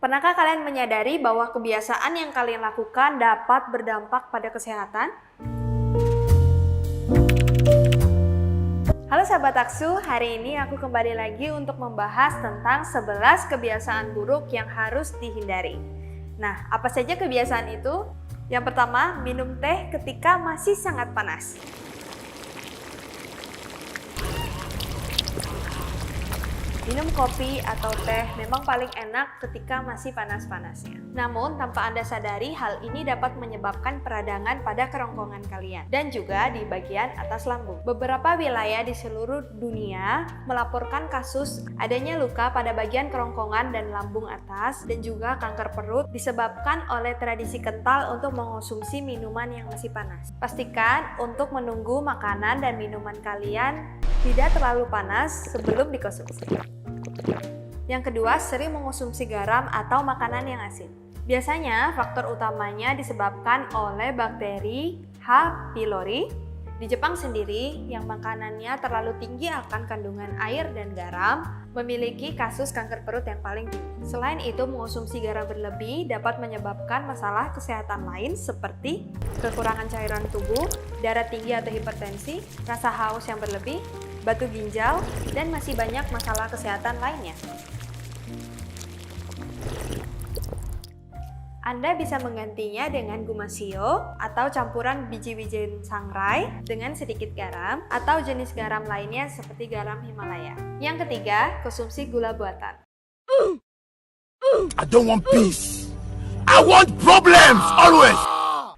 Pernahkah kalian menyadari bahwa kebiasaan yang kalian lakukan dapat berdampak pada kesehatan? Halo sahabat Aksu, hari ini aku kembali lagi untuk membahas tentang 11 kebiasaan buruk yang harus dihindari. Nah, apa saja kebiasaan itu? Yang pertama, minum teh ketika masih sangat panas. Minum kopi atau teh memang paling enak ketika masih panas-panasnya. Namun, tanpa Anda sadari, hal ini dapat menyebabkan peradangan pada kerongkongan kalian dan juga di bagian atas lambung. Beberapa wilayah di seluruh dunia melaporkan kasus adanya luka pada bagian kerongkongan dan lambung atas dan juga kanker perut disebabkan oleh tradisi kental untuk mengonsumsi minuman yang masih panas. Pastikan untuk menunggu makanan dan minuman kalian tidak terlalu panas sebelum dikonsumsi. Yang kedua, sering mengonsumsi garam atau makanan yang asin. Biasanya, faktor utamanya disebabkan oleh bakteri H. pylori. Di Jepang sendiri, yang makanannya terlalu tinggi akan kandungan air dan garam, memiliki kasus kanker perut yang paling tinggi. Selain itu, mengonsumsi garam berlebih dapat menyebabkan masalah kesehatan lain seperti kekurangan cairan tubuh, darah tinggi atau hipertensi, rasa haus yang berlebih, batu ginjal, dan masih banyak masalah kesehatan lainnya. Anda bisa menggantinya dengan guma shio atau campuran biji-biji sangrai dengan sedikit garam atau jenis garam lainnya seperti garam Himalaya. Yang ketiga, konsumsi gula buatan. I don't want peace. I want problems always.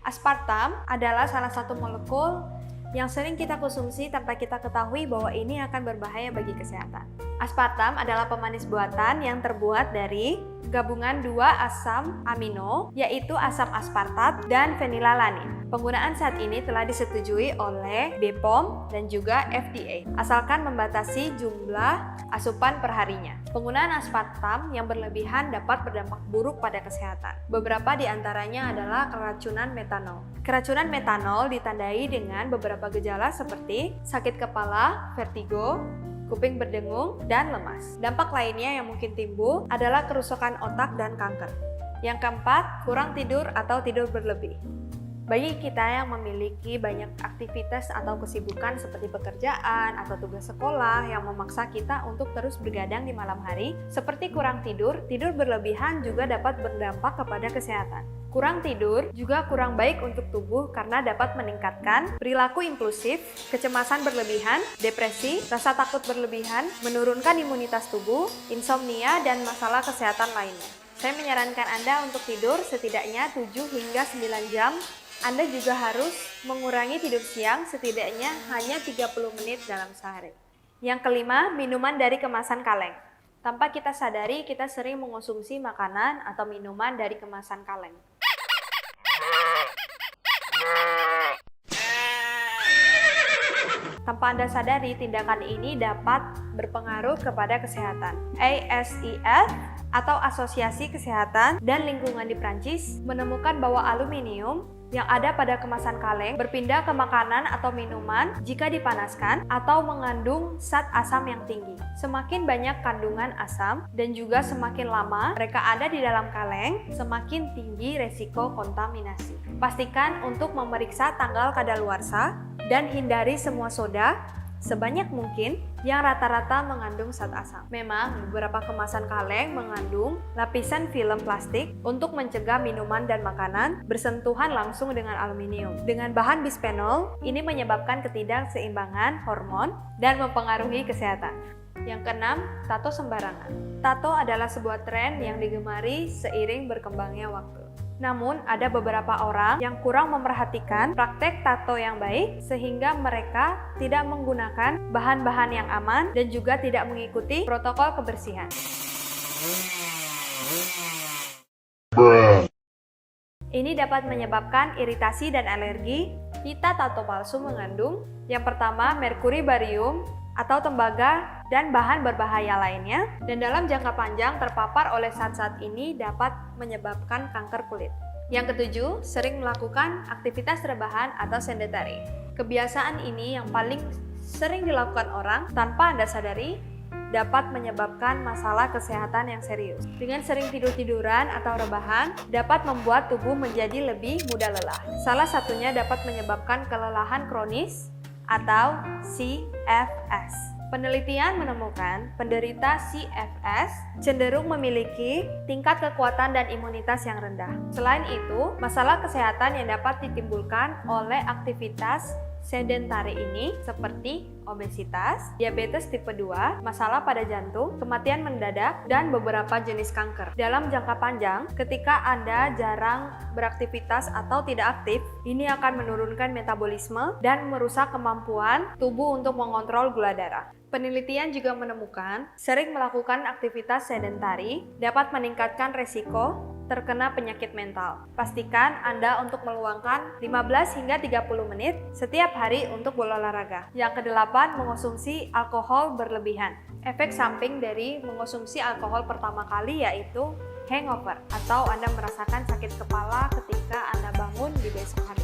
Aspartam adalah salah satu molekul yang sering kita konsumsi tanpa kita ketahui bahwa ini akan berbahaya bagi kesehatan. Aspartam adalah pemanis buatan yang terbuat dari gabungan dua asam amino, yaitu asam aspartat dan fenilalanin. Penggunaan saat ini telah disetujui oleh BPOM dan juga FDA, asalkan membatasi jumlah asupan perharinya. Penggunaan aspartam yang berlebihan dapat berdampak buruk pada kesehatan. Beberapa di antaranya adalah keracunan metanol. Keracunan metanol ditandai dengan beberapa gejala seperti sakit kepala, vertigo, kuping berdengung, dan lemas. Dampak lainnya yang mungkin timbul adalah kerusakan otak dan kanker. Yang keempat, kurang tidur atau tidur berlebih. Bagi kita yang memiliki banyak aktivitas atau kesibukan seperti pekerjaan atau tugas sekolah yang memaksa kita untuk terus bergadang di malam hari, seperti kurang tidur, tidur berlebihan juga dapat berdampak kepada kesehatan. Kurang tidur juga kurang baik untuk tubuh karena dapat meningkatkan perilaku impulsif, kecemasan berlebihan, depresi, rasa takut berlebihan, menurunkan imunitas tubuh, insomnia, dan masalah kesehatan lainnya. Saya menyarankan Anda untuk tidur setidaknya 7 hingga 9 jam. Anda juga harus mengurangi tidur siang setidaknya hanya 30 menit dalam sehari. Yang kelima, minuman dari kemasan kaleng. Tanpa kita sadari, kita sering mengonsumsi makanan atau minuman dari kemasan kaleng. Tanpa Anda sadari, tindakan ini dapat berpengaruh kepada kesehatan. ASEF atau Asosiasi Kesehatan dan Lingkungan di Prancis menemukan bahwa aluminium yang ada pada kemasan kaleng berpindah ke makanan atau minuman jika dipanaskan atau mengandung zat asam yang tinggi. Semakin banyak kandungan asam dan juga semakin lama mereka ada di dalam kaleng, semakin tinggi resiko kontaminasi. Pastikan untuk memeriksa tanggal kadaluarsa dan hindari semua soda sebanyak mungkin yang rata-rata mengandung zat asam. Memang, beberapa kemasan kaleng mengandung lapisan film plastik untuk mencegah minuman dan makanan bersentuhan langsung dengan aluminium. Dengan bahan bisphenol, ini menyebabkan ketidakseimbangan hormon dan mempengaruhi kesehatan. Yang keenam, tato sembarangan. Tato adalah sebuah tren yang digemari seiring berkembangnya waktu. Namun, ada beberapa orang yang kurang memperhatikan praktek tato yang baik sehingga mereka tidak menggunakan bahan-bahan yang aman dan juga tidak mengikuti protokol kebersihan. Ini dapat menyebabkan iritasi dan alergi. Pita tato palsu mengandung yang pertama merkuri barium atau tembaga dan bahan berbahaya lainnya, dan dalam jangka panjang terpapar oleh zat-zat ini dapat menyebabkan kanker kulit. Yang ketujuh, sering melakukan aktivitas rebahan atau sedentary. Kebiasaan ini yang paling sering dilakukan orang tanpa Anda sadari dapat menyebabkan masalah kesehatan yang serius. Dengan sering tidur-tiduran atau rebahan, dapat membuat tubuh menjadi lebih mudah lelah. Salah satunya dapat menyebabkan kelelahan kronis atau CFS. Penelitian menemukan penderita CFS cenderung memiliki tingkat kekuatan dan imunitas yang rendah. Selain itu, masalah kesehatan yang dapat ditimbulkan oleh aktivitas sedentari ini seperti obesitas, diabetes tipe 2, masalah pada jantung, kematian mendadak, dan beberapa jenis kanker. Dalam jangka panjang, ketika Anda jarang beraktivitas atau tidak aktif, ini akan menurunkan metabolisme dan merusak kemampuan tubuh untuk mengontrol gula darah. Penelitian juga menemukan sering melakukan aktivitas sedentari dapat meningkatkan resiko terkena penyakit mental. Pastikan Anda untuk meluangkan 15 hingga 30 menit setiap hari untuk berolahraga. Yang kedelapan, mengonsumsi alkohol berlebihan. Efek samping dari mengonsumsi alkohol pertama kali yaitu hangover atau Anda merasakan sakit kepala ketika Anda bangun di besok hari.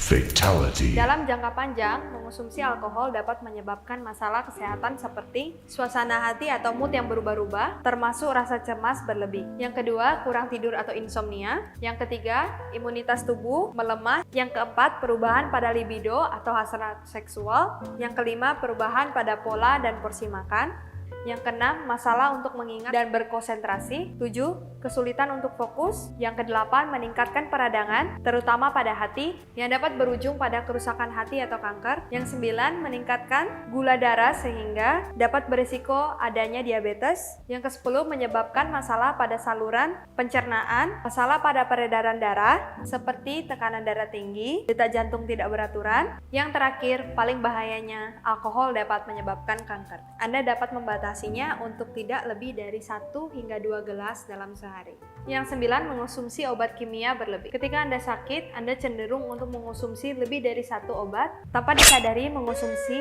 Fatality. Dalam jangka panjang, mengonsumsi alkohol dapat menyebabkan masalah kesehatan seperti suasana hati atau mood yang berubah-ubah, termasuk rasa cemas berlebih. Yang kedua, kurang tidur atau insomnia. Yang ketiga, imunitas tubuh melemah. Yang keempat, perubahan pada libido atau hasrat seksual. Yang kelima, perubahan pada pola dan porsi makan. Yang keenam, masalah untuk mengingat dan berkonsentrasi. 7, kesulitan untuk fokus. Yang kedelapan, meningkatkan peradangan, terutama pada hati, yang dapat berujung pada kerusakan hati atau kanker. Yang 9, meningkatkan gula darah sehingga dapat berisiko adanya diabetes. Yang ke-10, menyebabkan masalah pada saluran pencernaan, masalah pada peredaran darah, seperti tekanan darah tinggi, detak jantung tidak beraturan. Yang terakhir, paling bahayanya, alkohol dapat menyebabkan kanker. Anda dapat membatasi untuk tidak lebih dari 1 hingga 2 gelas dalam sehari. Yang 9, mengonsumsi obat kimia berlebih. Ketika Anda sakit, Anda cenderung untuk mengonsumsi lebih dari 1 obat tanpa disadari mengonsumsi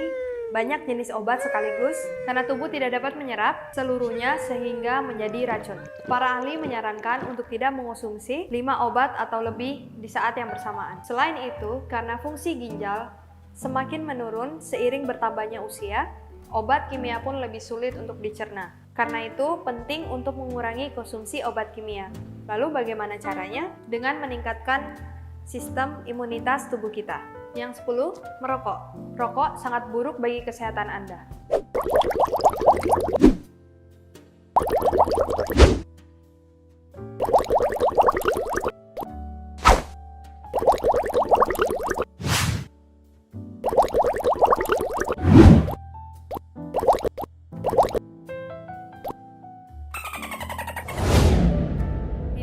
banyak jenis obat sekaligus karena tubuh tidak dapat menyerap seluruhnya sehingga menjadi racun. Para ahli menyarankan untuk tidak mengonsumsi 5 obat atau lebih di saat yang bersamaan. Selain itu, karena fungsi ginjal semakin menurun seiring bertambahnya usia, obat kimia pun lebih sulit untuk dicerna. Karena itu, penting untuk mengurangi konsumsi obat kimia. Lalu bagaimana caranya? Dengan meningkatkan sistem imunitas tubuh kita. Yang 10, merokok. Rokok sangat buruk bagi kesehatan Anda.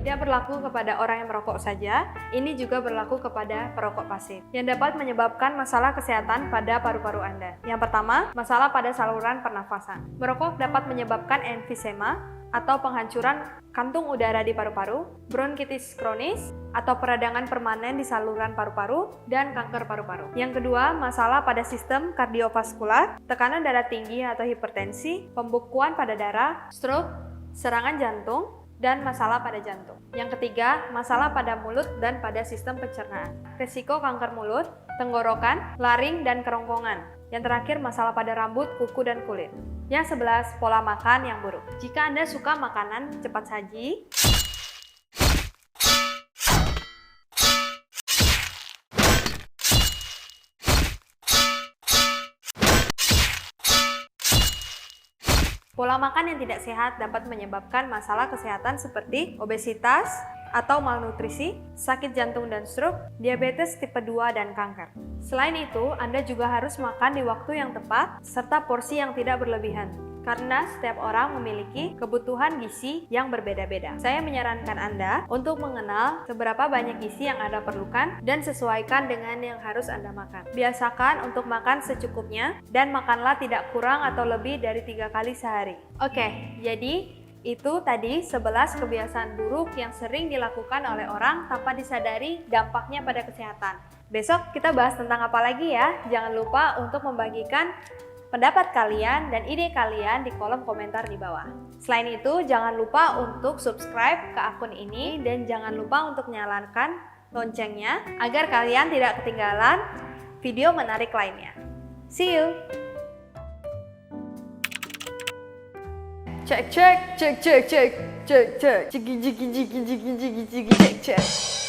Tidak berlaku kepada orang yang merokok saja, ini juga berlaku kepada perokok pasif yang dapat menyebabkan masalah kesehatan pada paru-paru Anda. Yang pertama, masalah pada saluran pernafasan. Merokok dapat menyebabkan emfisema atau penghancuran kantung udara di paru-paru, bronkitis kronis atau peradangan permanen di saluran paru-paru, dan kanker paru-paru. Yang kedua, masalah pada sistem kardiovaskular, tekanan darah tinggi atau hipertensi, pembekuan pada darah, stroke, serangan jantung, dan masalah pada jantung. Yang ketiga, masalah pada mulut dan pada sistem pencernaan. Risiko kanker mulut, tenggorokan, laring, dan kerongkongan. Yang terakhir, masalah pada rambut, kuku, dan kulit. Yang 11, pola makan yang buruk. Jika Anda suka makanan cepat saji, pola makan yang tidak sehat dapat menyebabkan masalah kesehatan seperti obesitas atau malnutrisi, sakit jantung dan stroke, diabetes tipe 2, dan kanker. Selain itu, Anda juga harus makan di waktu yang tepat serta porsi yang tidak berlebihan. Karena setiap orang memiliki kebutuhan gizi yang berbeda-beda. Saya menyarankan Anda untuk mengenal seberapa banyak gizi yang Anda perlukan dan sesuaikan dengan yang harus Anda makan. Biasakan untuk makan secukupnya dan makanlah tidak kurang atau lebih dari 3 kali sehari. Oke, jadi itu tadi 11 kebiasaan buruk yang sering dilakukan oleh orang tanpa disadari dampaknya pada kesehatan. Besok kita bahas tentang apa lagi ya? Jangan lupa untuk membagikan pendapat kalian dan ide kalian di kolom komentar di bawah. Selain itu, jangan lupa untuk subscribe ke akun ini dan jangan lupa untuk nyalakan loncengnya agar kalian tidak ketinggalan video menarik lainnya. See you! Cek cek cek cek cek cek cek cek cek cek cek cek cek